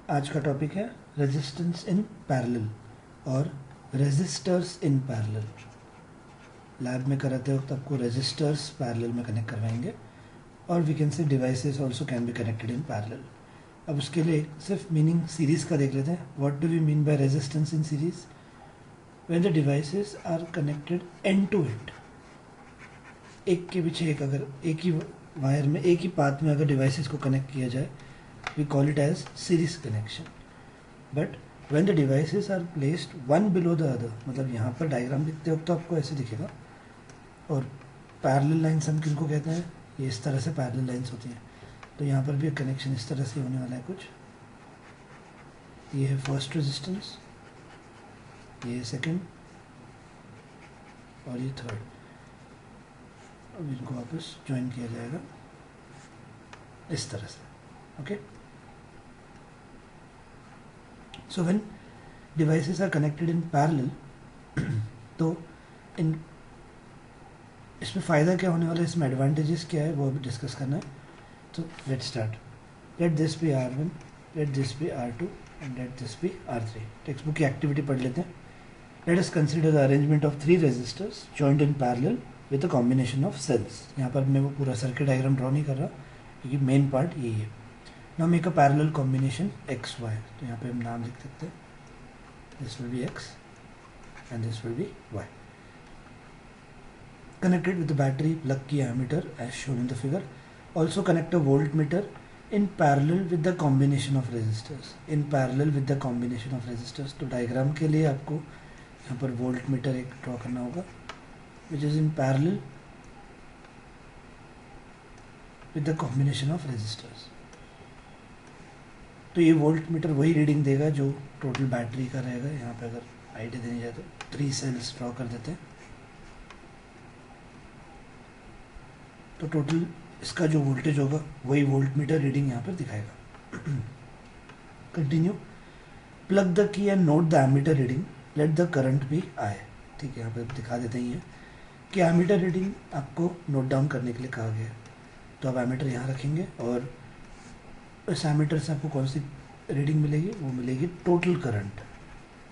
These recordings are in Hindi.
आज का टॉपिक है रेजिस्टेंस इन पैरेलल और रेजिस्टर्स इन पैरेलल। लैब में कराते वक्त आपको रेजिस्टर्स पैरेलल में कनेक्ट करवाएंगे और we can say devices also can be connected in parallel. अब उसके लिए सिर्फ मीनिंग सीरीज़ का देख लेते हैं। What do we mean by resistance in series? When the devices are connected end to it, एक के पीछे एक, अगर एक ही वायर में एक ही पाथ में अगर डिवाइसेस को कनेक्ट किया जाए, we call it as series connection. But when the devices are placed one below the other, मतलब यहाँ पर डायग्राम लिखते वक्त तो आपको ऐसे दिखेगा, और पैरेलल लाइन्स हम किनको कहते हैं? ये इस तरह से पैरेलल लाइन्स होती हैं। तो यहाँ पर भी एक कनेक्शन इस तरह से होने वाला है कुछ। ये है फर्स्ट रेजिस्टेंस, ये है सेकेंड और ये थर्ड। अब इनको वापस ज्वाइन किया जाएगा इस तरह से। Okay, so when devices are connected in parallel तो इन इसमें फ़ायदा क्या होने वाला है, इसमें एडवांटेजेस क्या है वो अभी डिस्कस करना है। तो let start. Let this be R1, let this be R2 and let this be R3। Textbook की एक्टिविटी पढ़ लेते हैं। Let us consider the arrangement of 3 resistors joint in parallel with a combination of cells. यहाँ पर मैं वो पूरा सर्किट डायग्राम ड्रॉ नहीं कर रहा क्योंकि मेन पार्ट यही है। Now make a parallel combination x y। तो यहाँ पे हम नाम लिख सकते हैं, this will be x and this will be y। Connected with the battery plug की ammeter as shown in the figure। Also connect a voltmeter in parallel with the combination of resistors। In parallel with the combination of resistors। तो डायग्राम के लिए आपको यहाँ पर voltmeter एक ड्रॉ करना होगा which is in parallel with the combination of resistors। तो ये वोल्ट मीटर वही रीडिंग देगा जो टोटल बैटरी का रहेगा। यहाँ पे अगर आइडिया देनी जाए तो 3 सेल्स ड्रॉ कर देते हैं, तो टोटल इसका जो वोल्टेज होगा वही वोल्ट मीटर रीडिंग यहाँ पर दिखाएगा। Continue. Plug the key and note the ammeter reading, let the current be I. ठीक है, यहाँ पर दिखा देते हैं कि एमीटर रीडिंग आपको नोट डाउन करने के लिए कहा गया है। तो आप एमीटर यहाँ रखेंगे और इस एमीटर से आपको कौन सी रीडिंग मिलेगी? वो मिलेगी total current.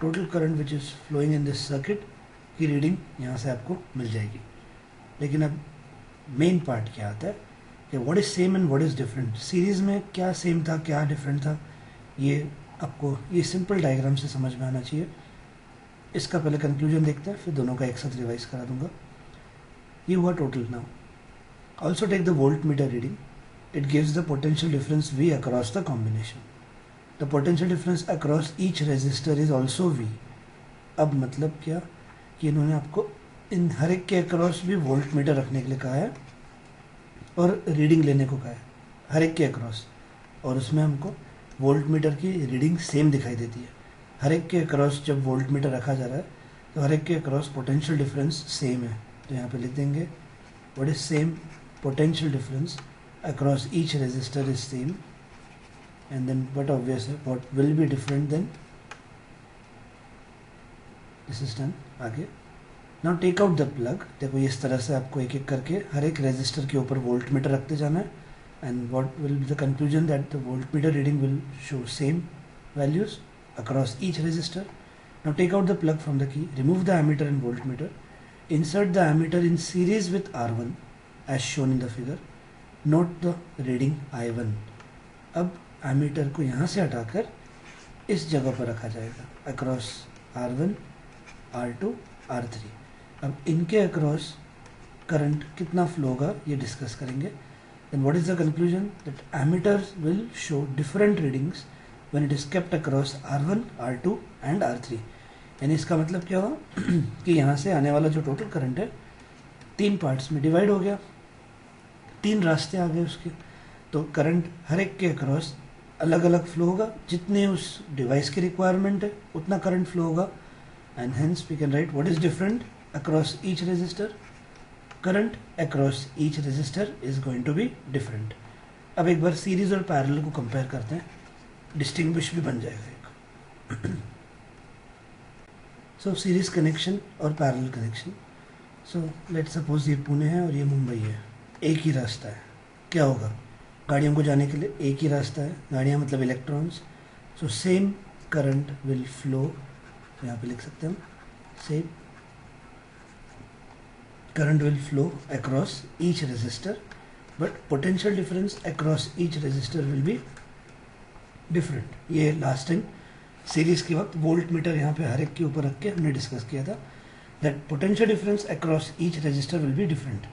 Total current which is flowing in this circuit की रीडिंग यहाँ से आपको मिल जाएगी। लेकिन अब मेन पार्ट क्या आता है कि what is same and what is different. Series में क्या सेम था क्या डिफरेंट था, ये आपको ये सिंपल डायग्राम से समझ में आना चाहिए। इसका पहले कंक्लूजन देखते हैं, फिर दोनों का एक साथ रिवाइज करा दूंगा। ये हुआ total. Now also take the voltmeter reading. It gives the potential difference V across the combination. The potential difference across each resistor is also V। अब मतलब क्या कि इन्होंने आपको इन हर एक के अक्रॉस भी वोल्ट मीटर रखने के लिए कहा है और रीडिंग लेने को कहा है हर एक के अक्रॉस, और उसमें हमको वोल्ट मीटर की रीडिंग सेम दिखाई देती है। हर एक के अक्रॉस जब वोल्ट मीटर रखा जा रहा है तो हर एक के अक्रॉस पोटेंशियल डिफरेंस सेम है। तो यहाँ पे लिख देंगे what is same potential difference across each resistor is same, and then what will be different then this is done। आगे now take out the plug। देखो इस तरह से आपको एक एक करके हर एक रेजिस्टर के ऊपर वोल्ट मीटर रखते जाना है, and what will be the conclusion that the voltmeter reading will show same values across each resistor। now take out the plug from the key, remove the ammeter and voltmeter, insert the ammeter in series with R1 as shown in the figure। Note the reading I1। अब एमीटर को यहाँ से हटाकर इस जगह पर रखा जाएगा अक्रॉस R1, R2, R3। अब इनके अक्रॉस करंट कितना फ्लो होगा ये डिस्कस करेंगे। Then what is the conclusion? That ammeter will show different readings when it is kept across R1, R2 and R3। यानी इसका मतलब क्या हुआ कि यहाँ से आने वाला जो टोटल करंट है 3 पार्ट्स में डिवाइड हो गया, 3 रास्ते आ गए उसके। तो करंट हर एक के अक्रॉस अलग अलग फ्लो होगा, जितने उस डिवाइस की रिक्वायरमेंट है उतना करंट फ्लो होगा। And hence we can write what is different across each resistor. Current across each resistor is going to be different. अब एक बार सीरीज और पैरेलल को कंपेयर करते हैं, डिस्टिंग्विश भी बन जाएगा एक। सो सीरीज कनेक्शन और parallel connection. So let suppose ये पुणे है और ये मुंबई है, एक ही रास्ता है। क्या होगा? गाड़ियों को जाने के लिए एक ही रास्ता है। गाड़ियाँ मतलब electrons, so same current will flow, यहाँ पे लिख सकते हैं हम, same current will flow across each resistor, but potential difference across each resistor will be different. ये लास्ट टाइम सीरीज के वक्त वोल्ट मीटर यहाँ पे हर एक के ऊपर रख के हमने डिस्कस किया था, that potential difference across each resistor will be different.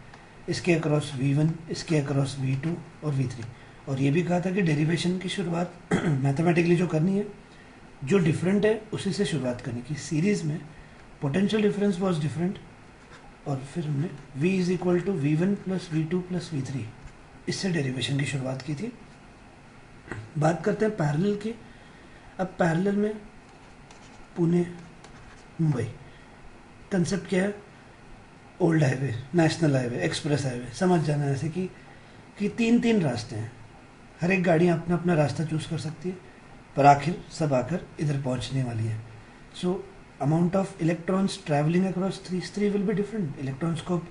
इसके अक्रॉस V1, इसके अक्रॉस V2 और V3। और ये भी कहा था कि डेरिवेशन की शुरुआत मैथमेटिकली जो करनी है, जो डिफरेंट है उसी से शुरुआत करनी की। सीरीज में पोटेंशियल डिफरेंस वॉज डिफरेंट, और फिर हमने V is equal to V1 plus V2 plus V3 इससे डेरिवेशन की शुरुआत की थी। बात करते हैं पैरेलल की। अब पैरेलल में पुणे मुंबई कंसेप्ट क्या है, old highway, national highway, express highway, समझ जाना ऐसे कि तीन तीन रास्ते हैं, हर एक गाड़ी अपना अपना रास्ता चूज कर सकती है, पर आखिर सब आकर इधर पहुंचने वाली है। So amount of electrons travelling across three will be different. Electrons को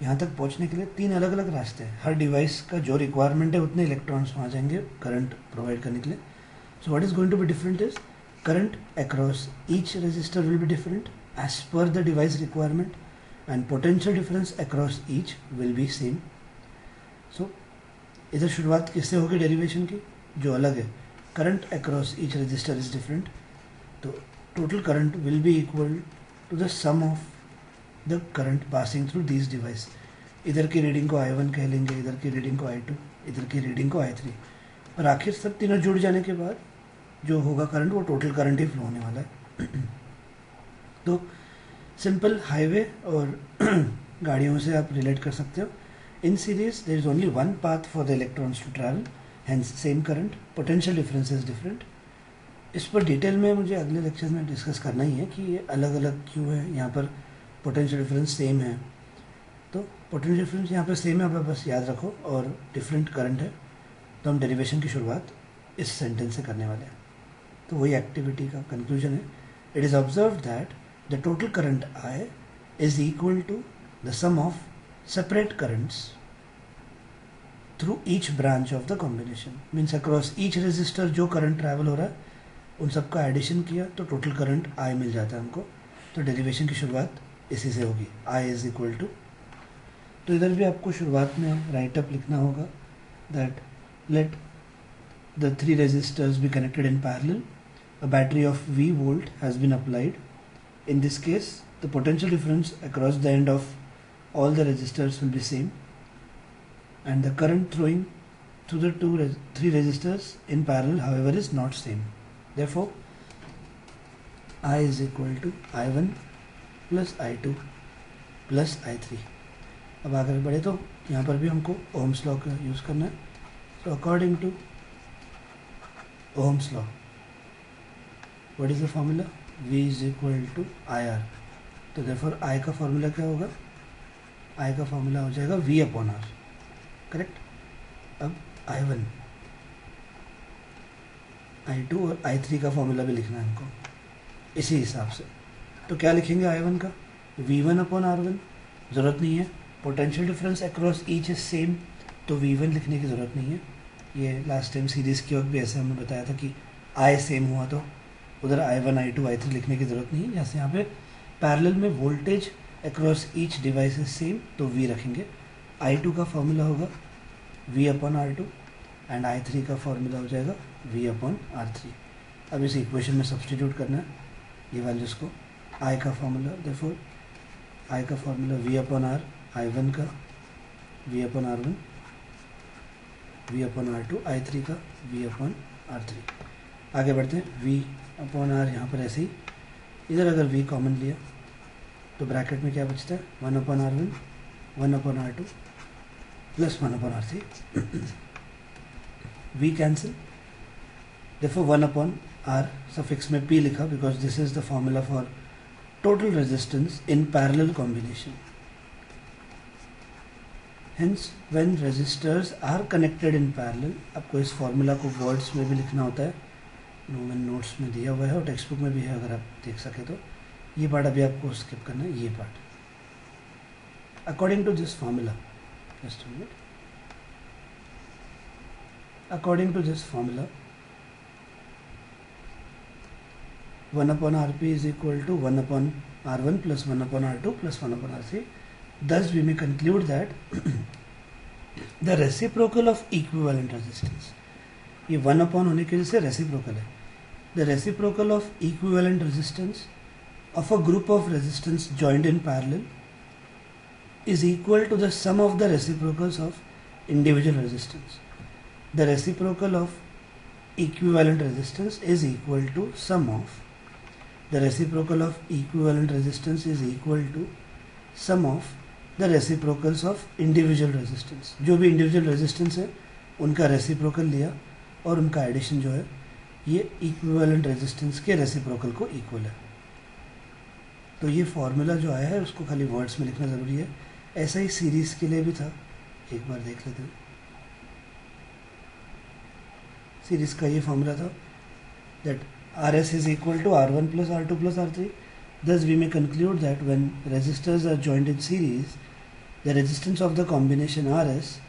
यहाँ तक पहुँचने के लिए तीन अलग अलग रास्ते हैं, हर डिवाइस का जो रिक्वायरमेंट है उतने इलेक्ट्रॉन्स वहाँ जाएंगे करंट प्रोवाइड करने के लिए। So what is going to be different is current across each resistor will be different as per the device requirement, and potential difference across each will be same. So इधर शुरुआत किससे होगी डेरिवेशन की, जो अलग है, current across each resistor is different, तो total current will be equal to the sum of the current passing through these device। इधर की रीडिंग को I1 कह लेंगे, इधर की रीडिंग को I2, इधर की रीडिंग को I3, और आखिर सब तीनों जुड़ जाने के बाद जो होगा करंट वो टोटल करंट ही फ्लो होने वाला है। तो सिंपल हाईवे और गाड़ियों से आप रिलेट कर सकते हो। In series there is only one path for the electrons to travel, hence same current, potential difference is different. इस पर डिटेल में मुझे अगले लेक्चर में डिस्कस करना ही है कि ये अलग अलग क्यों है, यहाँ पर पोटेंशियल डिफरेंस सेम है। तो पोटेंशियल डिफरेंस यहाँ पर सेम है, आप बस याद रखो, और डिफरेंट करंट है, तो हम डेरिवेशन की शुरुआत इस सेंटेंस से करने वाले हैं। तो वही एक्टिविटी का कंक्लूजन है। It is observe that the total current I is equal to the sum of separate currents through each branch of the combination. Means across each resistor जो करंट ट्रैवल हो रहा है उन सबका एडिशन किया तो टोटल करंट I मिल जाता है हमको। तो डेरिवेशन की शुरुआत इसी से होगी, I इज इक्वल टू। तो इधर भी आपको शुरुआत में राइट अप लिखना होगा that let the three resistors be connected in parallel. A battery of V volt has been applied. In this case, the potential difference across the end of all the resistors will be same, and the current flowing through the three resistors in parallel, however, is not same. Therefore, I is equal to I1 plus I2 plus I3. अब आगे बढ़े तो यहाँ पर भी हमको ओम्स लॉ का यूज़ करना है। So according to Ohm's law, what is the formula? V is equal to IR. तो therefore I का फॉर्मूला क्या होगा, I का फॉर्मूला हो जाएगा V अपॉन R, करेक्ट। अब I1, I2 और I3 का फॉर्मूला भी लिखना है हमको इसी हिसाब से। तो क्या लिखेंगे I1 का, V1 अपॉन R1, ज़रूरत नहीं है, potential difference across each is same, तो V1 लिखने की ज़रूरत नहीं है। ये लास्ट टाइम सीरीज़ के वक्त भी ऐसे हमने बताया था कि I सेम हुआ तो उधर I1, I2, I3 लिखने की ज़रूरत नहीं है। जैसे यहाँ पे पैरेलल में voltage across each device is same, तो V रखेंगे। I2 का फॉर्मूला होगा V upon R2, and I3 का फॉर्मूला हो जाएगा V अपॉन R3। अब इस इक्वेशन में सब्सटीट्यूट करना है ये वैल्यूज़ को। I का फॉर्मूला, देयरफॉर I का formula V upon R, I1 का V upon R1, V upon R2, I3 का V अपॉन R3। आगे बढ़ते हैं, V अपॉन R यहाँ पर ऐसे ही, इधर अगर V कॉमन लिया तो ब्रैकेट में क्या बचता है, 1 upon R1, 1 upon R2 plus 1 upon R3। V cancel, देखो 1 अपॉन R सफिक्स में P लिखा because this is the formula for total resistance in parallel combination. Hence, when resistors are connected in parallel, आपको इस फॉर्मूला को वर्ड्स में भी लिखना होता है, मैंने नोट्स में दिया हुआ है और टेक्स्ट बुक में भी है, अगर आप देख सके तो। ये पार्ट अभी आपको स्किप करना है, ये part. According to this formula, just a minute, according to this formula 1 upon Rp is equal to 1 upon R1 plus 1 upon R2 plus 1 upon R3. Thus we may conclude that the reciprocal of equivalent resistance, ये 1 upon होने की वजह से reciprocal है. The reciprocal of equivalent resistance of a group of resistance joined in parallel is equal to the sum of the reciprocals of individual resistance. The reciprocal of equivalent resistance is equal to sum of the reciprocal of equivalent resistance is equal to sum of the reciprocals of individual resistance. जो भी individual resistance है उनका reciprocal लिया और उनका addition जो है ये equivalent resistance के reciprocal को equal है. तो ये फॉर्मूला जो आया है उसको खाली वर्ड्स में लिखना ज़रूरी है. ऐसा ही सीरीज़ के लिए भी था, एक बार देख लेते हैं. सीरीज़ का ये फॉर्मूला था that Rs is equal to R1 plus R2 plus R3. Thus we may conclude that when resistors are joined in series, the resistance of the combination Rs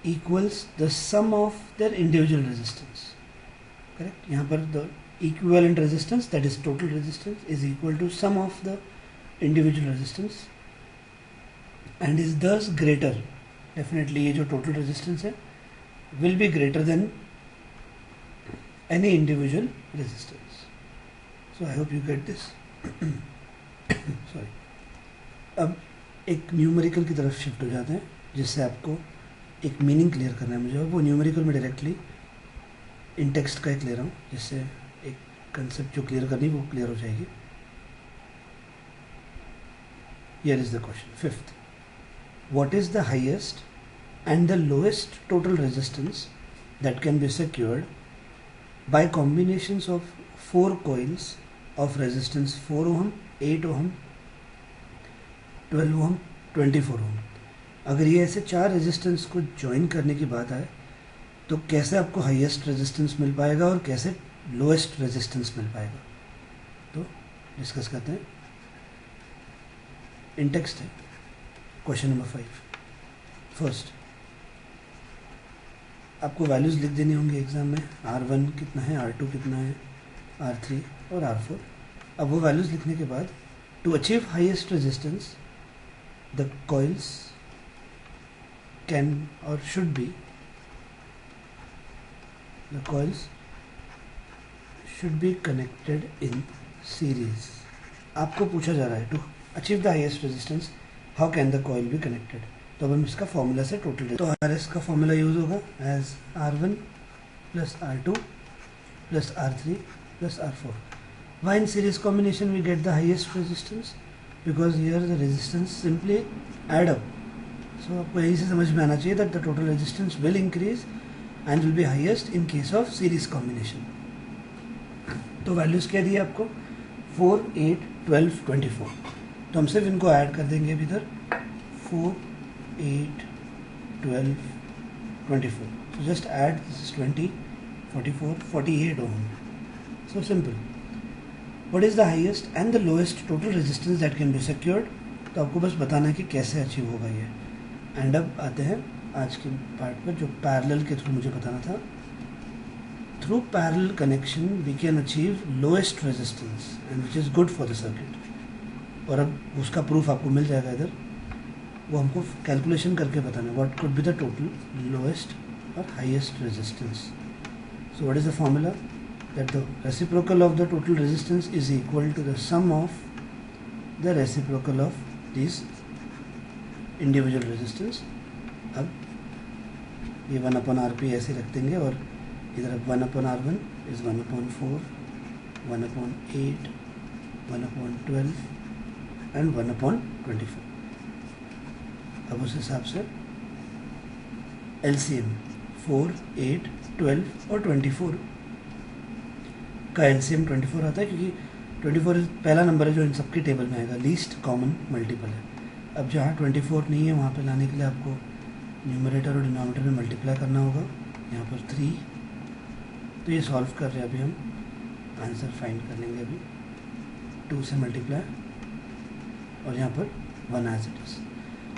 equals the sum of their individual resistance. Correct? यहाँ पर the equivalent resistance, that is total resistance, is equal to sum of the individual resistance and is thus greater. Definitely ये जो total resistance है will be greater than any individual resistance. So I hope you get this. Sorry. अब एक न्यूमेरिकल की तरफ शिफ्ट हो जाते हैं जिससे आपको एक मीनिंग क्लियर करना है मुझे, और वो न्यूमेरिकल में डायरेक्टली इन टेक्स्ट का एक ले रहा हूँ जिससे एक कंसेप्ट जो क्लियर करनी वो क्लियर हो जाएगी. Here is the question. Fifth, what is the highest and the lowest total resistance that can be secured by combinations of 4 coils of resistance 4 ohm, 8 ohm, 12 ohm, 24 ohm. अगर ये ऐसे 4 रेजिस्टेंस को ज्वाइन करने की बात आए तो कैसे आपको हाईएस्ट रेजिस्टेंस मिल पाएगा और कैसे लोएस्ट रेजिस्टेंस मिल पाएगा, तो डिस्कस करते हैं. इन टेक्स्ट है क्वेश्चन नंबर 5. फर्स्ट आपको वैल्यूज़ लिख देनी होंगी एग्ज़ाम में. R1 कितना है, R2 कितना है, R3 और R4. अब वो वैल्यूज़ लिखने के बाद to achieve highest resistance the coils can और should be the coils should be connected in series. आपको पूछा जा रहा है to achieve the highest resistance how can the coil be connected. तो अब हम इसका फॉर्मूला से टोटल, तो RS का फॉर्मूला यूज़ होगा as R1 plus R2 plus R3 plus R4. Why in series combination we get the highest resistance? Because here the resistance simply add up. So आपको यही से समझ में आना चाहिए that the total resistance will increase and will be highest in case of series combination. तो वैल्यूज़ क्या दी आपको 4, 8, 12, 24. तो हम सिर्फ इनको ऐड कर देंगे अभी इधर 4, 8, 12, 24. So just add this is 20, 44, 48 ohm. So simple. What is the highest and the lowest total resistance that can be secured? तो आपको बस बताना है कि कैसे अचीव होगा ये. एंड अब आते हैं आज के पार्ट पर जो पैरेलल के थ्रू मुझे बताना था. Through parallel connection we can achieve lowest resistance and which is good for the circuit. और अब उसका प्रूफ आपको मिल जाएगा इधर, वो हमको कैलकुलेशन करके बताना है what could be the total lowest और highest resistance. So what is the formula? That the reciprocal of the total resistance is equal to the sum of the reciprocal of these individual resistance. अब ये 1 upon Rp ऐसे रख देंगे और इधर अब 1 upon R1 is 1 upon 4, 1 upon 8, 1 upon 12 and 1 upon 24. अब उस हिसाब से LCM 4, 8, 12 और 24 का LCM 24 आता है क्योंकि 24 पहला नंबर है जो इन सबके टेबल में आएगा, लीस्ट कॉमन मल्टीपल है. अब जहाँ 24 नहीं है वहाँ पे लाने के लिए आपको न्यूमरेटर और डिनोमिनेटर में मल्टीप्लाई करना होगा. यहाँ पर 3, तो ये सॉल्व कर रहे हैं अभी हम, आंसर फाइंड कर लेंगे अभी. 2 से मल्टीप्लाई और यहाँ पर 1 as it is.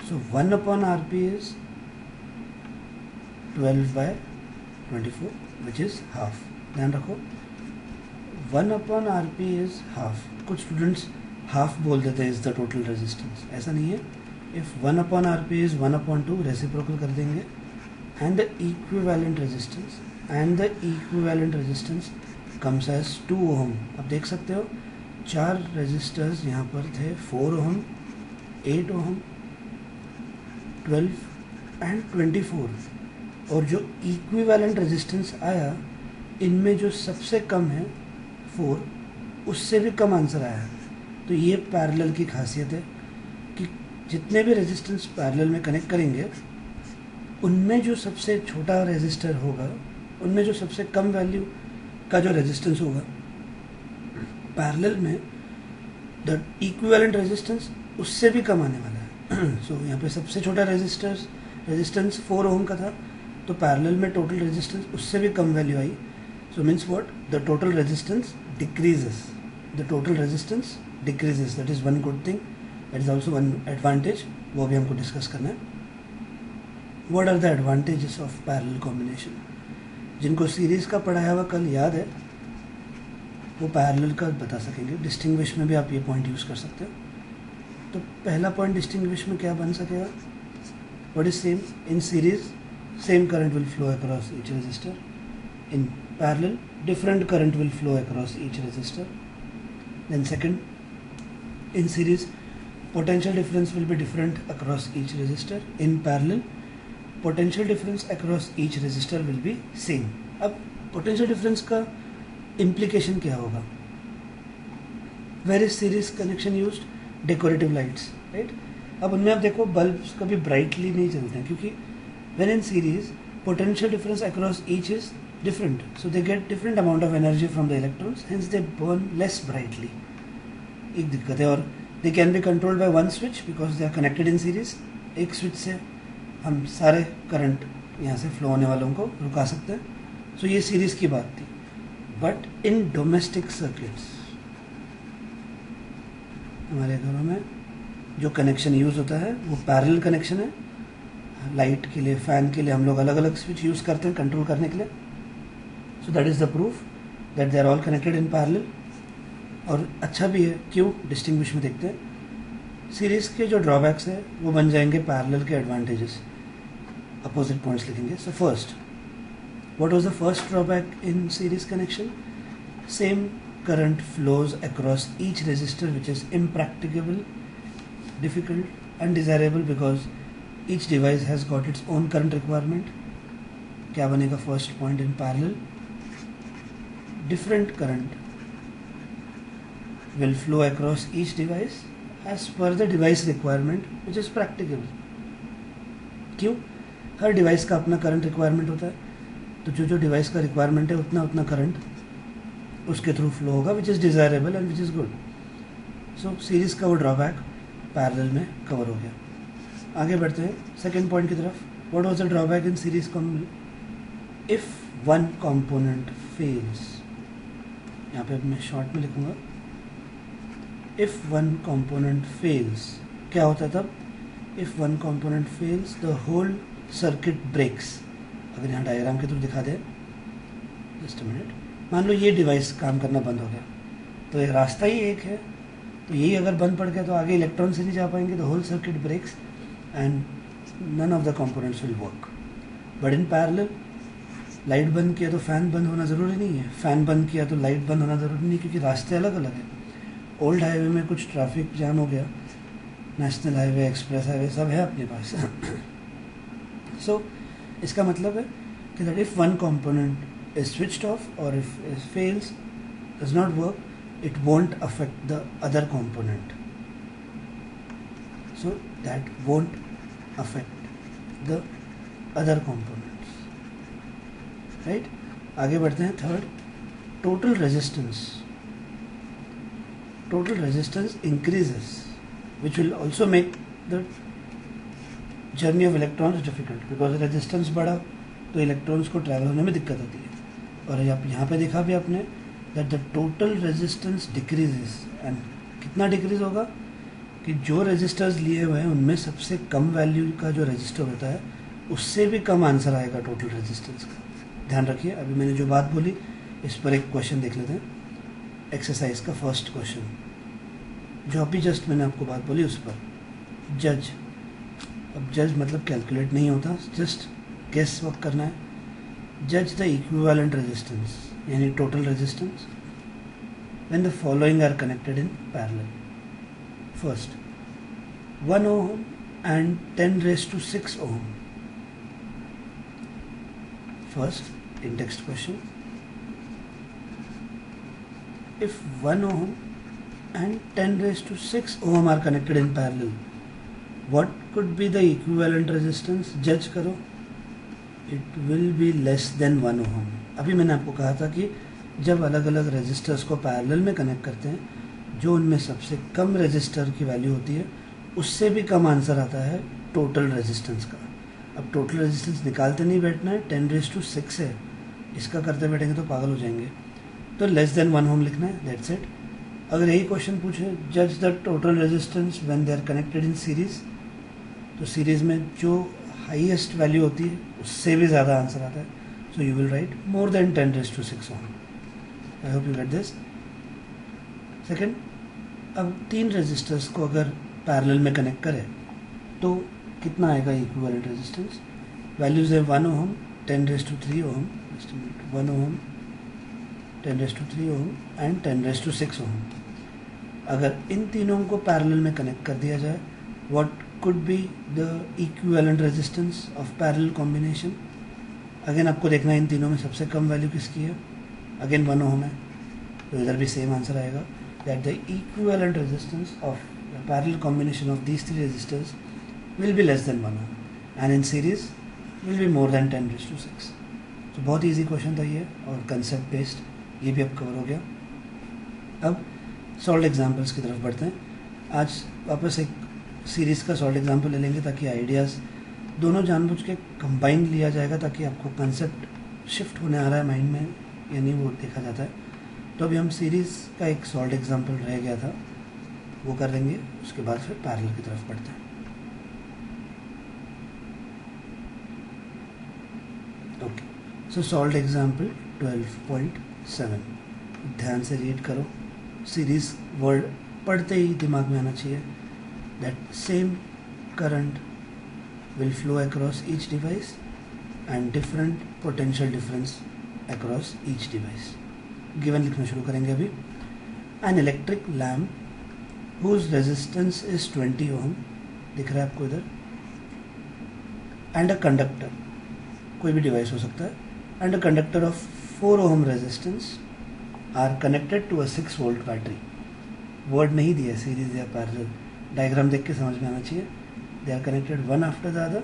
So 1 upon Rp is 12 by 24 which is half. ध्यान रखो 1 upon RP इज हाफ. कुछ स्टूडेंट्स हाफ बोल देते हैं इज द टोटल रेजिस्टेंस. ऐसा नहीं है. If 1 upon RP is 1 upon 2, reciprocal कर देंगे. And the equivalent resistance comes as 2 ohm. अब देख सकते हो 4 रेजिस्टर्स यहाँ पर थे, 4 ओम, 8 ओम, 12 एंड 24. और जो इक्विवेलेंट रेजिस्टेंस आया इनमें जो सबसे कम है 4, उससे भी कम आंसर आया. तो ये पैरेलल की खासियत है कि जितने भी रेजिस्टेंस पैरेलल में कनेक्ट करेंगे उनमें जो सबसे छोटा रेजिस्टर होगा, उनमें जो सबसे कम वैल्यू का जो रेजिस्टेंस होगा पैरेलल में, द इक्विवेलेंट रेजिस्टेंस उससे भी कम आने वाला है. सो यहाँ पे सबसे छोटा रेजिस्टेंस 4 ओम का था, तो पैरेलल में टोटल रेजिस्टेंस उससे भी कम वैल्यू आई. So means what, the total resistance decreases. That is one good thing. That is also one advantage, वो भी हमको डिस्कस करना है. What are the advantages of parallel combination? जिनको सीरीज का पढ़ाया हुआ कल याद है वो पैरेलल का बता सकेंगे. डिस्टिंग्विश में भी आप ये पॉइंट यूज़ कर सकते हो. तो पहला पॉइंट डिस्टिंग्विश में क्या बन सकेगा? What is same? In series same current will flow across each resistor. In parallel, different current will flow across each resistor. Then second, in series, potential difference will be different across each resistor. In parallel, potential difference across each resistor will be same. अब potential difference का implication क्या होगा? Where is series connection used? Decorative lights, right? अब उनमें आप देखो बल्ब कभी ब्राइटली नहीं चलते हैं क्योंकि when in series potential difference across each is different, so they get different amount of energy from the electrons, hence they burn less brightly. एक दिक्कत है. और they can be controlled by one switch because they are connected in series. एक स्विच से हम सारे करंट यहाँ से फ्लो होने वालों को रुका सकते हैं. सो ये सीरीज की बात थी. बट इन डोमेस्टिक सर्किट्स, हमारे घरों में जो कनेक्शन यूज़ होता है वो पैरेलल कनेक्शन है. लाइट के लिए, फैन के लिए हम लोग अलग अलग स्विच यूज़ करते हैं कंट्रोल करने के लिए. So that is the proof that they are all connected in parallel. और अच्छा भी है. क्यों? डिस्टिंग्विश में देखते हैं. सीरीज़ के जो ड्रॉबैक्स है वो बन जाएंगे पैरेलल के एडवांटेजेस. अपोजिट पॉइंट्स लिखेंगे. So first, what was the first drawback in series connection? Same current flows across each resistor which is impracticable, difficult, undesirable because each device has got its own current requirement. क्या बनेगा first point? In parallel different current will flow across each device as per the device requirement which is practicable. क्यों? हर डिवाइस का अपना करंट रिक्वायरमेंट होता है, तो जो डिवाइस का रिक्वायरमेंट है उतना करंट उसके थ्रू फ्लो होगा which is desirable and which is good. So series का वो ड्रॉबैक पैरेलल में कवर हो गया. आगे बढ़ते हैं सेकेंड पॉइंट की तरफ. What was the drawback in series combination? If one component fails, यहाँ पे मैं शॉर्ट में लिखूंगा, इफ वन कंपोनेंट फेल्स, क्या होता है तब? If one component fails the whole circuit breaks. अगर यहाँ डायग्राम के थ्रू दिखा दे, जस्ट अ मिनट. मान लो ये डिवाइस काम करना बंद हो गया, तो ये रास्ता ही एक है, तो यही अगर बंद पड़ गया तो आगे इलेक्ट्रॉन से नहीं जा पाएंगे. The whole circuit breaks and none of the components will work. But in parallel, light बंद किया तो फैन बंद होना ज़रूरी नहीं है, फैन बंद किया तो लाइट बंद होना ज़रूरी नहीं, क्योंकि रास्ते अलग अलग हैं. ओल्ड हाईवे में कुछ ट्रैफिक जाम हो गया, नेशनल हाईवे, एक्सप्रेस हाईवे सब है अपने पास. सो इसका मतलब है कि that if one component is switched off और if it fails, does not work, it won't affect the other component. So that won't affect the other components, right? आगे बढ़ते हैं. Third, total resistance increases, which will also make the journey of electrons difficult, because resistance बढ़ा तो इलेक्ट्रॉन्स को ट्रैवल होने में दिक्कत होती है. और आप यहाँ पे देखा भी आपने that the total resistance decreases. and कितना डिक्रीज होगा कि जो रेजिस्टर्स लिए हुए हैं उनमें सबसे कम वैल्यू का जो रेजिस्टर होता है उससे भी कम आंसर आएगा टोटल रेजिस्टेंस का. ध्यान रखिए, अभी मैंने जो बात बोली इस पर एक क्वेश्चन देख लेते हैं. एक्सरसाइज का फर्स्ट क्वेश्चन, जो अभी जस्ट मैंने आपको बात बोली उस पर, जज। अब जज मतलब कैलकुलेट नहीं होता, जस्ट गेस वर्क करना है। जज द इक्विवेलेंट रेजिस्टेंस यानी total resistance when the following are connected in parallel. First 1 ohm and 10⁶ ohm. First in text question, if 1 ohm and 10⁶ ohm are connected in parallel, what could be the equivalent resistance? Judge करो. It will be less than 1 ohm. अभी मैंने आपको कहा था कि जब अलग अलग रेजिस्टर्स को पैरेलल में कनेक्ट करते हैं, जो उनमें सबसे कम रेजिस्टर की वैल्यू होती है उससे भी कम आंसर आता है टोटल रेजिस्टेंस का। अब टोटल रेजिस्टेंस निकालते नहीं बैठना है, 10⁶ है, इसका करते बैठेंगे तो पागल हो जाएंगे, तो लेस देन 1 ohm लिखना है, दैट्स इट। अगर यही क्वेश्चन पूछे जज the total resistance when they are connected in series, तो सीरीज में जो हाईएस्ट वैल्यू होती है उससे भी ज़्यादा आंसर आता है, so you will write more than 10⁶ ohm। I hope you get this. Second, अब 3 रेजिस्टर्स को अगर पैरेलल में कनेक्ट करें तो कितना आएगा इक्विवेलेंट रेजिस्टेंस? वैल्यूज है 1 ohm, 10⁻³ ohm, 1 ohm, 10⁻³ ohm and 10⁻⁶ ohm। अगर इन तीनों को पैरेलल में कनेक्ट कर दिया जाए, what could be the equivalent resistance of parallel combination? Again आपको देखना है इन तीनों में सबसे कम वैल्यू किसकी है। अगेन 1 ohm है, तो इधर भी सेम आंसर आएगा, that the equivalent resistance of parallel combination of these 3 resistors will be less than 1 ohm and in series will be more than 10⁶। तो बहुत इजी क्वेश्चन था ये, और कंसेप्ट बेस्ड, ये भी अब कवर हो गया। अब सॉल्व एग्जांपल्स की तरफ बढ़ते हैं। आज वापस एक सीरीज़ का सॉल्व एग्जांपल ले लेंगे ताकि आइडियाज़ दोनों जानबूझ के कंबाइन लिया जाएगा, ताकि आपको कंसेप्ट शिफ्ट होने आ रहा है माइंड में या नहीं वो देखा जाता है। तो अभी हम सीरीज़ का एक सॉल्व एग्जांपल रह गया था, वो कर लेंगे, उसके बाद फिर पैरेलल की तरफ बढ़ते हैं। ओके, सो सॉल्व एग्जांपल 12.7, ध्यान से रीड करो, सीरीज वर्ड पढ़ते ही दिमाग में आना चाहिए। That same current will flow across each device and different potential difference across each device. Given लिखना शुरू करेंगे अभी। An electric lamp whose resistance is 20 ohm, दिख रहा है आपको इधर, एंड अ कंडक्टर, कोई भी डिवाइस हो सकता है, and a conductor of 4 ohm resistance are connected to a 6 volt battery. Word नहीं दिया सीरीज या पैरेलल, डायग्राम देख के समझ में आना चाहिए। They are connected one after the other,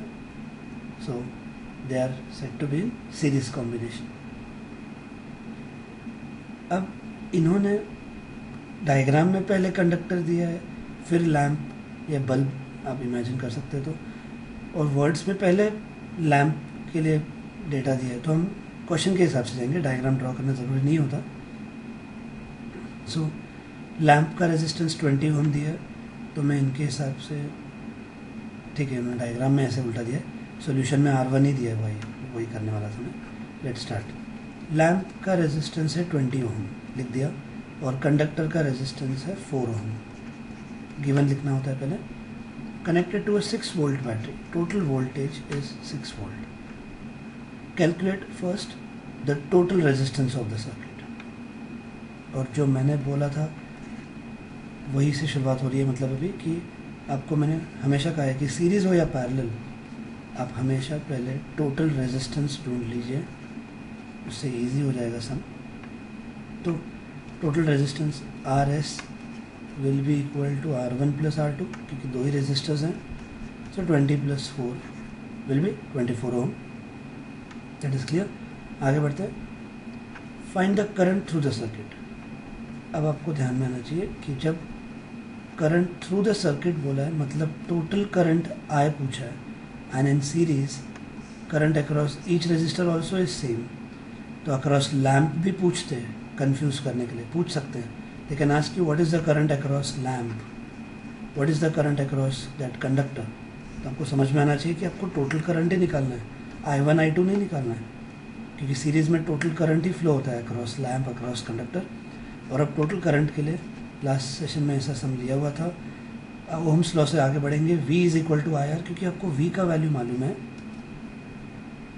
so they are said to be in series combination. अब इन्होंने डायग्राम में पहले कंडक्टर दिया है, फिर लैम्प या बल्ब आप इमेजिन कर सकते हो, तो और वर्ड्स में पहले लैम्प के लिए डेटा दिया है, तो हम क्वेश्चन के हिसाब से जाएंगे, डायग्राम ड्रॉ करना ज़रूरी नहीं होता। सो लैम्प का रेजिस्टेंस 20 ohm दिया है, तो मैं इनके हिसाब से, ठीक है, उन्होंने डायग्राम में ऐसे उल्टा दिया है, सोल्यूशन में R1 ही दिया है, वही करने वाला था मैं। Let start. लैम्प का रेजिस्टेंस है 20 ohm लिख दिया, और कंडक्टर का रेजिस्टेंस है 4 ohm। गिवन लिखना होता है पहले। Connected to a 6 volt battery, total voltage is 6 volt। Calculate first the total resistance of the circuit. और जो मैंने बोला था वही से शुरुआत हो रही है, मतलब अभी कि आपको मैंने हमेशा कहा है कि सीरीज़ हो या पैरेलल, आप हमेशा पहले टोटल रेजिस्टेंस ढूंढ लीजिए, उससे इजी हो जाएगा सम। तो total resistance RS will be equal to R1 + R2, क्योंकि 2 ही रेजिस्टर्स हैं, so 20 + 4 will be 24 ohm। That is clear. आगे बढ़ते हैं। Find the current through the circuit. अब आपको ध्यान में आना चाहिए कि जब करंट थ्रू द सर्किट बोला है, मतलब टोटल करंट I पूछा है, and in series current across each resistor also is same, तो अक्रॉस लैम्प भी पूछते हैं, कंफ्यूज करने के लिए पूछ सकते हैं। They can ask you what is the current across lamp, what is the current across that conductor. तो आपको समझ में आना चाहिए कि आपको टोटल करंट ही निकालना है, I1 I2 नहीं निकालना है, क्योंकि सीरीज में टोटल करंट ही फ्लो होता है अक्रॉस लैम्प, अक्रॉस कंडक्टर। और अब टोटल करंट के लिए लास्ट सेशन में ऐसा सम लिया हुआ था। अब ओम्स लॉ से आगे बढ़ेंगे। V is equal to I R, क्योंकि आपको V का वैल्यू मालूम है,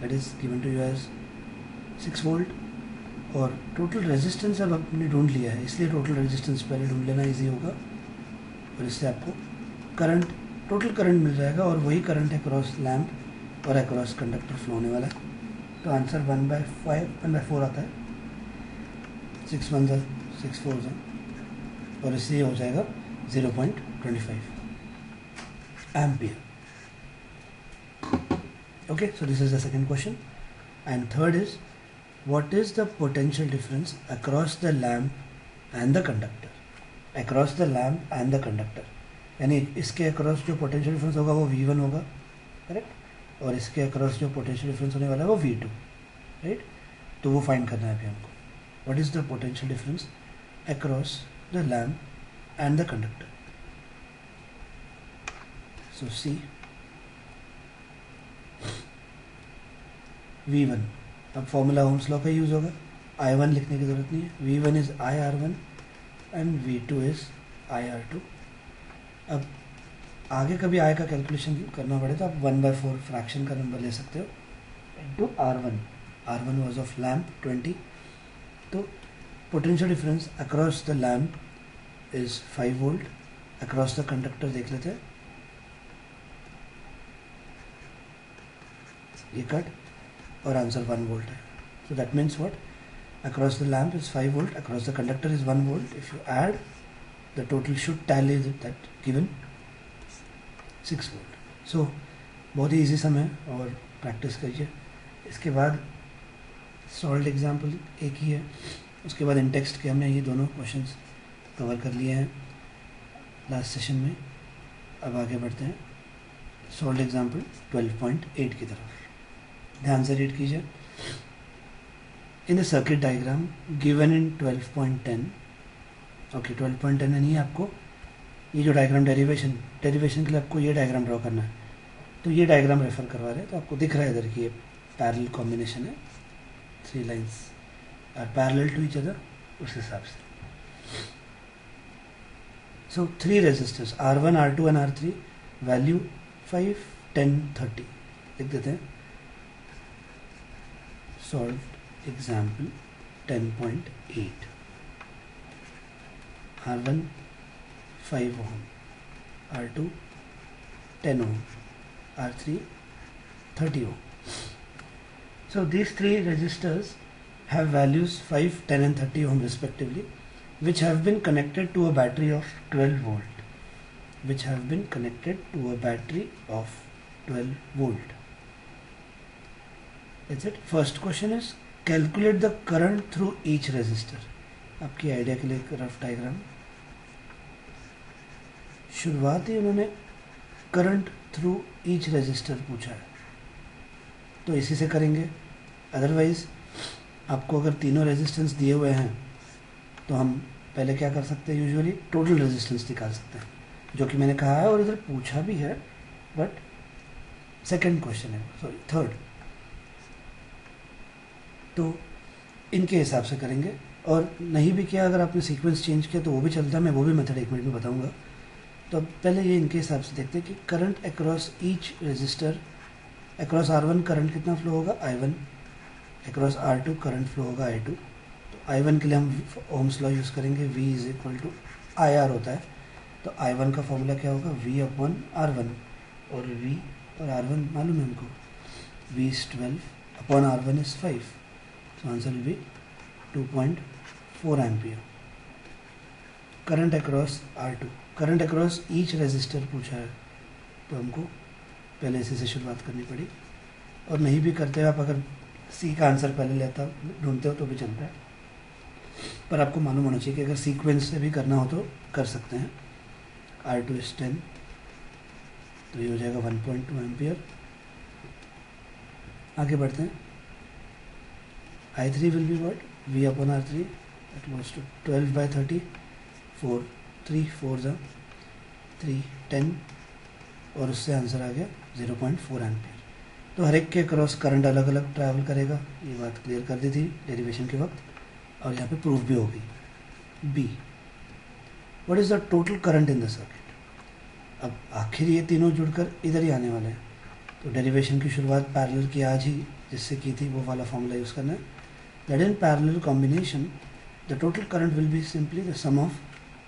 that is given to you as 6 volt, और टोटल रेजिस्टेंस अब आपने ढूंढ लिया है, इसलिए टोटल रेजिस्टेंस पहले ढूंढ लेना ईजी होगा, और इससे आपको करंट, टोटल करंट मिल जाएगा, और वही करंट अक्रॉस लैम्प और अक्रॉस कंडक्टर फ्लो होने वाला है। तो आंसर 1/4 आता है, 6 1 6 4 और इससे हो जाएगा 0.25 ampere. Okay, so this is the second question, and third is, what is the potential difference across the lamp and the conductor? Across the lamp and the conductor, यानी इसके अक्रॉस जो पोटेंशियल डिफरेंस होगा वो V1 होगा, करेक्ट, और इसके अक्रॉस जो पोटेंशियल डिफरेंस होने वाला है वो V2, राइट। तो वो फाइंड करना है अभी हमको। What is the potential difference across the lamp and the conductor? So see V1, अब फॉर्मूला ओम्स लॉ का यूज़ होगा, I1 लिखने की ज़रूरत नहीं है, V1 is IR1 and V2 is IR2। अब आगे कभी I का कैलकुलेशन करना पड़े तो आप 1/4 फ्रैक्शन का नंबर ले सकते हो into R1। R1 was of lamp 20, तो potential difference across the lamp is 5 volt, across the conductor देख लेते हैं, ये कट, और आंसर 1 वोल्ट है। So that means what, across the lamp is 5 volt, across the conductor is 1 volt. If you add the total should tally that given 6 volt. So बहुत ही ईजी सम है और प्रैक्टिस करिए। इसके बाद सॉल्व एग्जाम्पल एक ही है, उसके बाद इन टेक्स्ट के हमने ये दोनों क्वेश्चंस कवर कर लिए हैं लास्ट सेशन में। अब आगे बढ़ते हैं सॉल्व एग्जाम्पल 12.8 की तरफ। ध्यान से रीड कीजिए। In the circuit diagram given in 12.10, okay 12.10 यानी आपको ये जो डायग्राम डेरिवेशन के लिए आपको ये डायग्राम ड्रॉ करना है, तो ये डायग्राम रेफर करवा रहे हैं, तो आपको दिख रहा है इधर की ये पैरेलल कॉम्बिनेशन है, 3 lines are parallel to each other, उस हिसाब से। सो 3 resistors R1 R2 and R3, value 5 10 30 लिख देते हैं। Solved example 10.8, R1 5 ohm, R2 10 ohm, R3 30 ohm. So these 3 resistors have values 5, 10 and 30 ohm respectively, which have been connected to a battery of 12 volt, which have been connected to a battery of 12 volt. That's it. First question is calculate the current through each resistor. आपकी आइडिया के लिए एक रफ डायग्राम। शुरुआत ही उन्होंने करंट थ्रू ईच रेजिस्टर पूछा है, तो इसी से करेंगे। अदरवाइज आपको अगर तीनों रेजिस्टेंस दिए हुए हैं तो हम पहले क्या कर सकते हैं, यूजुअली टोटल रेजिस्टेंस निकाल सकते हैं, जो कि मैंने कहा है और इधर पूछा भी है, बट सेकंड क्वेश्चन है, सॉरी थर्ड, तो इनके हिसाब से करेंगे। और नहीं भी किया, अगर आपने सीक्वेंस चेंज किया तो वो भी चलता है, मैं वो भी मेथड 1 मिनट में बताऊंगा। तो अब पहले ये इनके हिसाब से देखते हैं कि current across each resistor, across R1 current कितना फ्लो होगा, I1, across R2 current flow होगा, I2। तो I1 के लिए हम ओम्स लॉ यूज़ करेंगे, V is equal to IR होता है, तो I1 का फॉर्मूला क्या होगा, V/R1, और V और R1 मालूम है हमको, V is 12/R1 is 5, so answer will be 2.4 ampere. Current across R2, current across each resistor पूछा है, तो हमको पहले इसी से शुरुआत करनी पड़ी, और नहीं भी करते आप अगर सी का आंसर पहले लेता ढूंढते हो तो भी चलता है, पर आपको मालूम होना चाहिए कि अगर सीक्वेंस से भी करना हो तो कर सकते हैं। R2 इज 10, तो ये हो जाएगा 1.2 एम्पियर। आगे बढ़ते हैं। I3 will be what, V/R3, that was to 12/30, 4 3 4 3 10, और उससे आंसर आ गया 0.4 एम्पियर। तो हर एक के क्रॉस करंट अलग अलग ट्रैवल करेगा, ये बात क्लियर कर दी थी डेरिवेशन के वक्त, और यहाँ पे प्रूफ भी हो गई। B. What is the total current in the circuit? अब आखिर ये तीनों जुड़कर इधर ही आने वाले हैं, तो डेरिवेशन की शुरुआत पैरेलल की आज ही जिससे की थी वो वाला फॉर्मूला यूज़ करना है. That in parallel combination the total current will be simply the sum of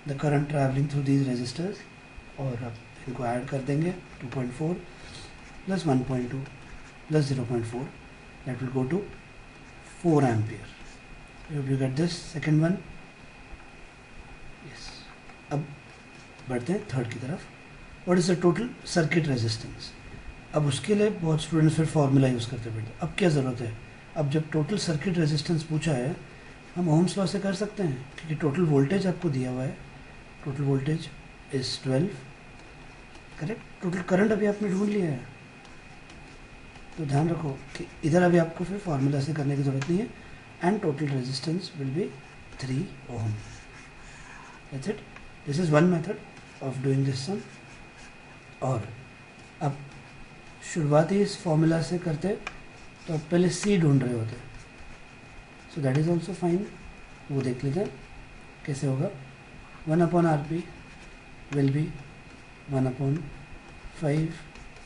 the current travelling through these resistors, और अब इनको ऐड कर देंगे 2.4 plus 1.2 plus 0.4, that will go to 4 ampere. Hope you get this second one. Yes. अब बढ़ते हैं थर्ड की तरफ. What is the total circuit resistance? अब उसके लिए बहुत स्टूडेंट्स फिर फॉर्मूला यूज़ करते बैठे. अब क्या ज़रूरत है? अब जब टोटल सर्किट रेजिस्टेंस पूछा है, हम ओम्स लॉ से कर सकते हैं, क्योंकि टोटल वोल्टेज आपको दिया हुआ है. Total voltage is 12, correct. Total current अभी आपने ढूंढ लिया है, तो ध्यान रखो कि इधर अभी आपको फिर फार्मूला से करने की ज़रूरत नहीं है. And total resistance will be 3 ohm. That's it. This is one method of doing this sum. और अब शुरुआती इस फॉर्मूला से करते तो आप पहले सी ढूंढ रहे होते, सो दैट इज़ ऑल्सो फाइन. वो देख लेते हैं कैसे होगा. 1/RP will be 1/5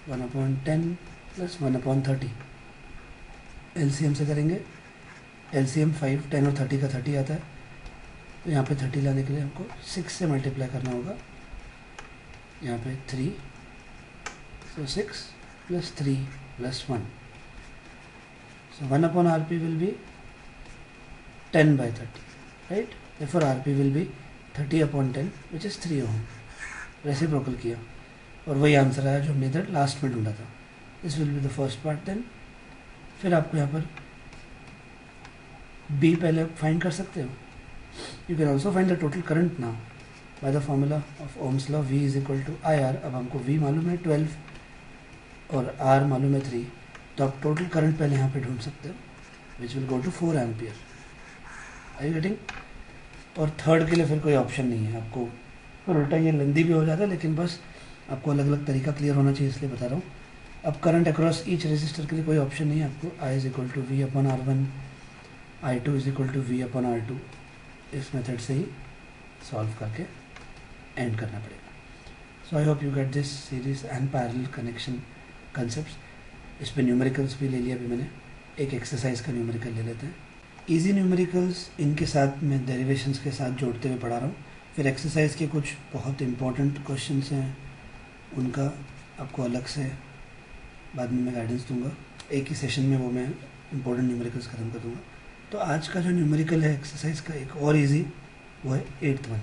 1/10 plus 1/30. LCM से करेंगे. एलसीएम 5, 10 और 30 का 30 आता है, तो यहाँ पे 30 लाने के लिए हमको 6 से मल्टीप्लाई करना होगा. यहाँ पे 3, so 6 plus 3 plus 1. So 1/RP will be 10/30, right? Therefore RP will be 30/10, which is 3 ohm. Reciprocal किया और वही आंसर आया जो हमने इधर लास्ट में ढूंढा था. This will be the first part. Then फिर आपको यहाँ पर B पहले फाइंड कर सकते हो. You can also find the total current now by the formula of ohm's law. V is equal to IR. अब हमको V मालूम है 12 और R मालूम है 3, तो आप टोटल करंट पहले यहाँ पे ढूंढ सकते हो, which will go to 4 ampere. Are you getting? और थर्ड के लिए फिर कोई ऑप्शन नहीं है आपको. फिर उल्टा ये लेंदी भी हो जाता है, लेकिन बस आपको अलग अलग तरीका क्लियर होना चाहिए इसलिए बता रहा हूँ. अब करंट अक्रॉस ईच रेजिस्टर के लिए कोई ऑप्शन नहीं है आपको. I is equal to V/R1, I2 is equal to V/R2. इस मेथड से ही सॉल्व करके एंड करना पड़ेगा. So I hope you get this series and parallel connection concepts. इस पर न्यूमेरिकल्स भी ले लिया अभी मैंने. एक एक्सरसाइज का न्यूमेरिकल ले लेते हैं. इजी न्यूमेरिकल्स इनके साथ मैं डेरिवेशंस के साथ जोड़ते हुए पढ़ा रहा हूँ. फिर एक्सरसाइज के कुछ बहुत इंपॉर्टेंट क्वेश्चंस हैं, उनका आपको अलग से बाद में मैं गाइडेंस दूंगा. एक ही सेशन में वो मैं इंपॉर्टेंट न्यूमेरिकल्स खत्म कर दूंगा. तो आज का जो न्यूमेरिकल है एक्सरसाइज का एक और इजी, वो है 8th वन.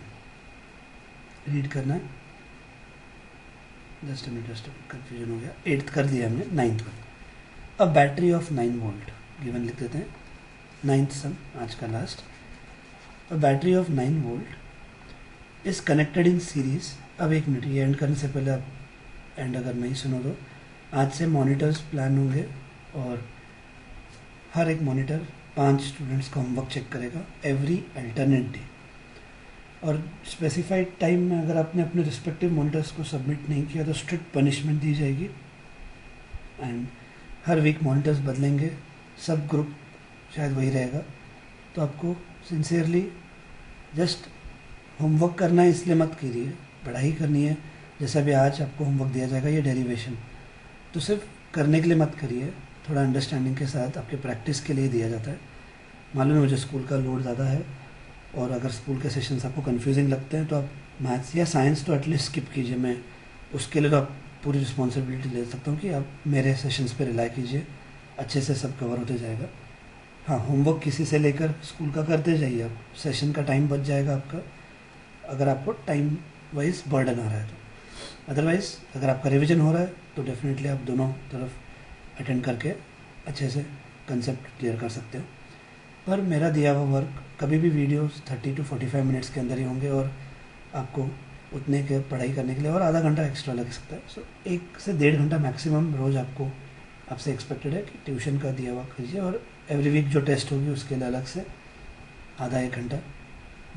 रीड करना है. जस्ट कन्फ्यूजन हो गया. 8th कर दिया हमने. 9th one. A battery of 9 volt given लिख देते हैं. 9th सम आज का last. A battery of 9 volt is connected in series. अब एक मिनट, ये एंड करने से पहले आप एंड अगर नहीं सुनो तो आज से मॉनिटर्स प्लान होंगे और हर एक मॉनिटर 5 स्टूडेंट्स का होमवर्क चेक करेगा एवरी अल्टरनेट डे. और स्पेसिफाइड टाइम में अगर आपने अपने रिस्पेक्टिव मॉनिटर्स को सबमिट नहीं किया तो स्ट्रिक्ट पनिशमेंट दी जाएगी. एंड हर वीक मॉनिटर्स बदलेंगे. सब ग्रुप शायद वही रहेगा. तो आपको सिंसियरली जस्ट होमवर्क करना है इसलिए मत कीजिए, पढ़ाई करनी है. जैसा भी आज आपको होमवर्क दिया जाएगा ये डेरिवेशन, तो सिर्फ करने के लिए मत करिए, थोड़ा अंडरस्टैंडिंग के साथ आपके प्रैक्टिस के लिए दिया जाता है. मालूम है मुझे स्कूल का लोड ज़्यादा है, और अगर स्कूल के सेशंस आपको कंफ्यूजिंग लगते हैं तो आप मैथ्स या साइंस तो एटलीस्ट स्किप कीजिए. मैं उसके लिए तो आप पूरी रिस्पॉन्सिबिलिटी ले सकता हूँ कि आप मेरे सेशंस पे रिलाई कीजिए, अच्छे से सब कवर होते जाएगा. हाँ, होमवर्क किसी से लेकर स्कूल का करते जाइए, आप सेशन का टाइम बच जाएगा आपका, अगर आपको टाइम वाइज बर्डन आ रहा है तो. अदरवाइज़ अगर आपका रिवीजन हो रहा है तो डेफिनेटली आप दोनों तरफ अटेंड करके अच्छे से कंसेप्ट क्लियर कर सकते हो. पर मेरा दिया हुआ वर्क कभी भी वीडियोस 30 to 45 मिनट्स के अंदर ही होंगे, और आपको उतने के पढ़ाई करने के लिए और आधा घंटा एक्स्ट्रा लग सकता है. सो 1 से 1.5 घंटा मैक्सिमम रोज़ आपसे एक्सपेक्टेड है कि ट्यूशन का दिया हुआ कीजिए. और एवरी वीक जो टेस्ट होगी उसके लिए अलग से आधा 1 घंटा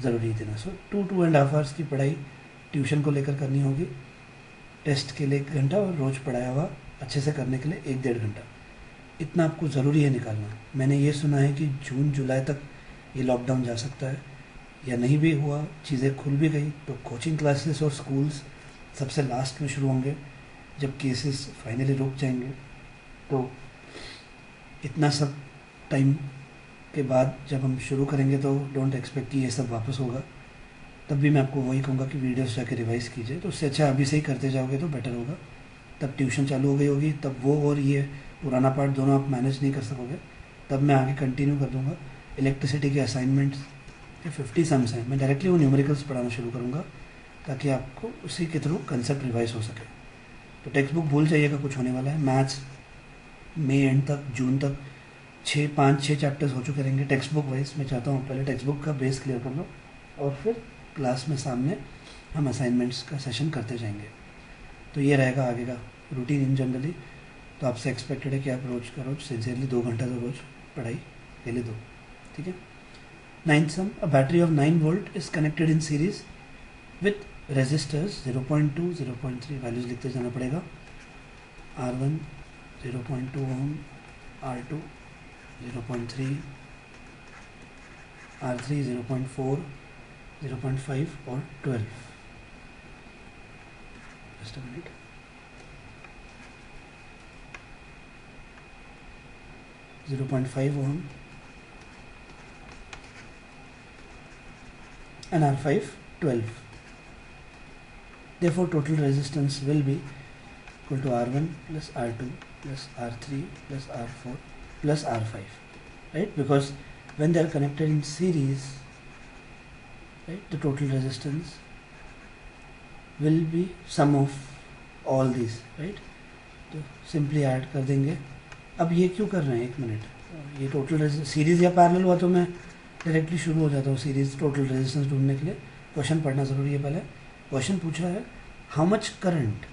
ज़रूरी देना. सो 2-2.5 आवर्स की पढ़ाई ट्यूशन को लेकर करनी होगी, टेस्ट के लिए 1 घंटा, और रोज़ पढ़ाया हुआ अच्छे से करने के लिए 1-1.5 घंटा. इतना आपको ज़रूरी है निकालना. मैंने ये सुना है कि जून जुलाई तक ये लॉकडाउन जा सकता है, या नहीं भी हुआ, चीज़ें खुल भी गई, तो कोचिंग क्लासेस और स्कूल्स सबसे लास्ट में शुरू होंगे जब केसेस फाइनली रुक जाएंगे। तो इतना सब टाइम के बाद जब हम शुरू करेंगे तो डोंट एक्सपेक्ट कि ये सब वापस होगा। तब भी मैं आपको वही कहूँगा कि वीडियोस जाके रिवाइज़ कीजिए, तो उससे अच्छा अभी से ही करते जाओगे तो बेटर होगा। तब ट्यूशन चालू हो गई होगी, तब वो और ये पुराना पार्ट दोनों आप मैनेज नहीं कर सकोगे। तब मैं आगे कंटिन्यू कर दूँगा। इलेक्ट्रिसिटी के असाइनमेंट्स के 50 सम्स हैं, मैं डायरेक्टली वो न्यूमेरिकल्स पढ़ाना शुरू करूँगा ताकि आपको उसी के थ्रू कंसेप्ट रिवाइज हो सके। तो टेक्स्ट बुक भूल जाइएगा, कुछ होने वाला है। मैथ्स मई एंड तक, जून तक 5-6 चैप्टर्स हो चुके रहेंगे टेक्स्ट बुक वाइज। मैं चाहता हूँ पहले टेक्स्ट बुक का बेस क्लियर कर लो और फिर क्लास में सामने हम असाइनमेंट्स का सेशन करते जाएंगे। तो ये रहेगा आगे का रूटीन इन जनरली। तो आपसे एक्सपेक्टेड है कि आप रोज़ का रोज़ सिंसियरली 2 घंटा तो रोज़ पढ़ाई के लिए दो, ठीक है। 9th sum, a battery of 9 volt is connected in series with resistors 0.2, 0.3 values लिखते जाना पड़ेगा। R1 0.2 ओम, R2 0.3, R3 0.4, 0.5 और 12। Just a minute. .5 ohm and R5 12. Therefore total resistance will be equal to R1 plus R2 plus R3 plus R4 plus R5, right? Because when they are connected in series, right, the total resistance will be sum of all these, right? तो सिंपली ऐड कर देंगे। अब ये क्यों कर रहे हैं, एक मिनट, ये टोटल सीरीज़ या पैरेलल हुआ तो मैं डायरेक्टली शुरू हो जाता हूँ सीरीज़ टोटल रेजिस्टेंस ढूंढने के लिए। क्वेश्चन पढ़ना ज़रूरी है। पहले क्वेश्चन पूछा है how much current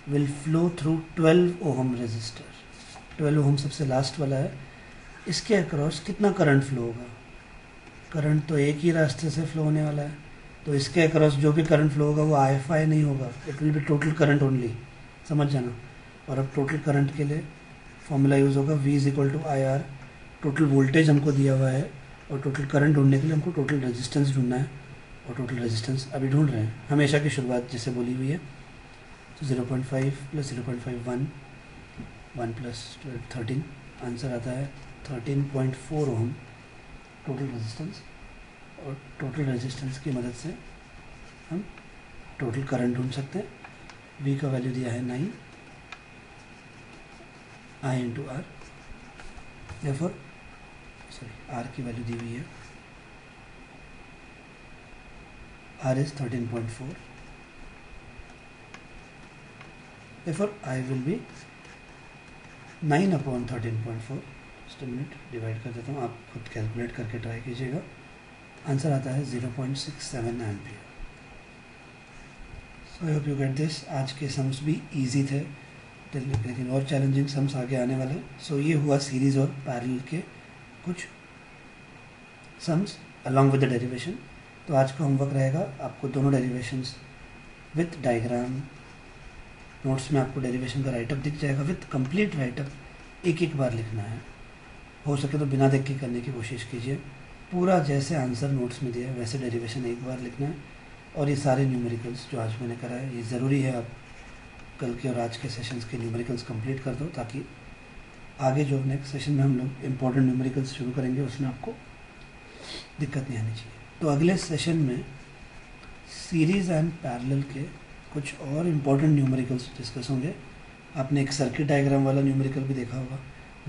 will flow through 12 ohm resistor. 12 ohm सबसे लास्ट वाला है, इसके अक्रॉस कितना करंट फ्लो होगा। करंट तो एक ही रास्ते से फ्लो होने वाला है, तो इसके अक्रॉस जो भी करंट फ्लो होगा वो IFI नहीं होगा, it will be total current only, समझ जाना। और अब टोटल करंट के लिए फॉर्मूला यूज़ होगा V is equal to IR। Total voltage हमको दिया हुआ है और टोटल करंट ढूंढने के लिए हमको टोटल रेजिस्टेंस ढूंढना है, और टोटल रेजिस्टेंस अभी ढूंढ रहे हैं। हमेशा की शुरुआत जैसे बोली हुई है, तो 0.5 प्लस 0.5 1 प्लस 12 13, आंसर आता है 13.4 ओम टोटल रेजिस्टेंस। और टोटल रेजिस्टेंस की मदद से हम टोटल करंट ढूंढ सकते हैं। V का वैल्यू दिया है 9 I into R, therefore R की वैल्यू दी हुई है, R is 13.4, therefore I will be 9 upon 13.4। Just minute divide कर देता हूँ, आप खुद कैलकुलेट करके ट्राई कीजिएगा। आंसर आता है 0.67 ampere. So I hope you get this. आज के सम्स भी इजी थे, लेकिन और चैलेंजिंग सम्स आगे आने वाले। सो ये हुआ सीरीज़ और पैरेलल के कुछ sums along with the derivation. तो आज का होमवर्क रहेगा आपको दोनों डेरिवेशंस विथ डायग्राम, नोट्स में आपको डेरिवेशन का राइटअप दिख जाएगा विथ कंप्लीट राइटअप, एक बार लिखना है। हो सके तो बिना देख के करने की कोशिश कीजिए। पूरा जैसे आंसर नोट्स में दिया है वैसे डेरिवेशन एक बार लिखना है। और ये सारे न्यूमेरिकल्स जो आज मैंने करा है, ये ज़रूरी है आप कल के और आज के सेशंस के न्यूमेरिकल्स कंप्लीट कर दो, ताकि आगे जो नेक्स्ट सेशन में हम लोग इम्पोर्टेंट न्यूमेरिकल्स शुरू करेंगे उसमें आपको दिक्कत नहीं आनी चाहिए। तो अगले सेशन में सीरीज़ एंड पैरेलल के कुछ और इम्पोर्टेंट न्यूमेरिकल्स डिस्कस होंगे। आपने एक सर्किट डायग्राम वाला न्यूमेरिकल भी देखा होगा,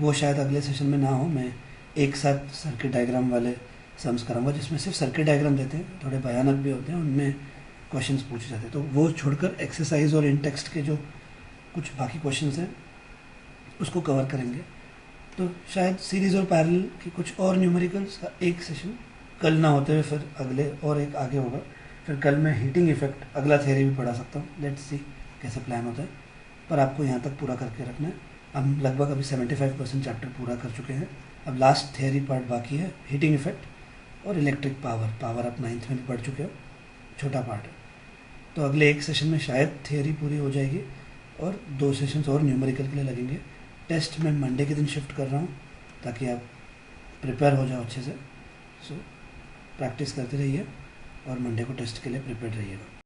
वो शायद अगले सेशन में ना हो। मैं एक साथ सर्किट डायग्राम वाले सम्स कराऊंगा जिसमें सिर्फ सर्किट डायग्राम देते हैं, थोड़े भयानक भी होते हैं, उनमें क्वेश्चंस पूछे जाते हैं। तो वो छोड़कर एक्सरसाइज और इन टेक्स्ट के जो कुछ बाकी क्वेश्चंस हैं उसको कवर करेंगे। तो शायद सीरीज़ और पैरेलल के कुछ और न्यूमेरिकल्स का एक सेशन कल ना होते हुए फिर अगले और एक आगे होगा। फिर कल मैं हीटिंग इफेक्ट अगला थ्योरी भी पढ़ा सकता हूँ। लेट्स सी कैसे प्लान होता है, पर आपको यहाँ तक पूरा करके रखना है। हम लगभग अभी 75% चैप्टर पूरा कर चुके हैं। अब लास्ट थ्योरी पार्ट बाकी है, हीटिंग इफेक्ट और इलेक्ट्रिक पावर। पावर आप 9th में भी पढ़ चुके हो, छोटा पार्ट है। तो अगले एक सेशन में शायद थ्योरी पूरी हो जाएगी और 2 सेशंस और न्यूमेरिकल के लिए लगेंगे। टेस्ट मैं मंडे के दिन शिफ्ट कर रहा हूँ ताकि आप प्रिपेयर हो जाओ अच्छे से। सो प्रैक्टिस करते रहिए और मंडे को टेस्ट के लिए प्रिपेयर रहिएगा।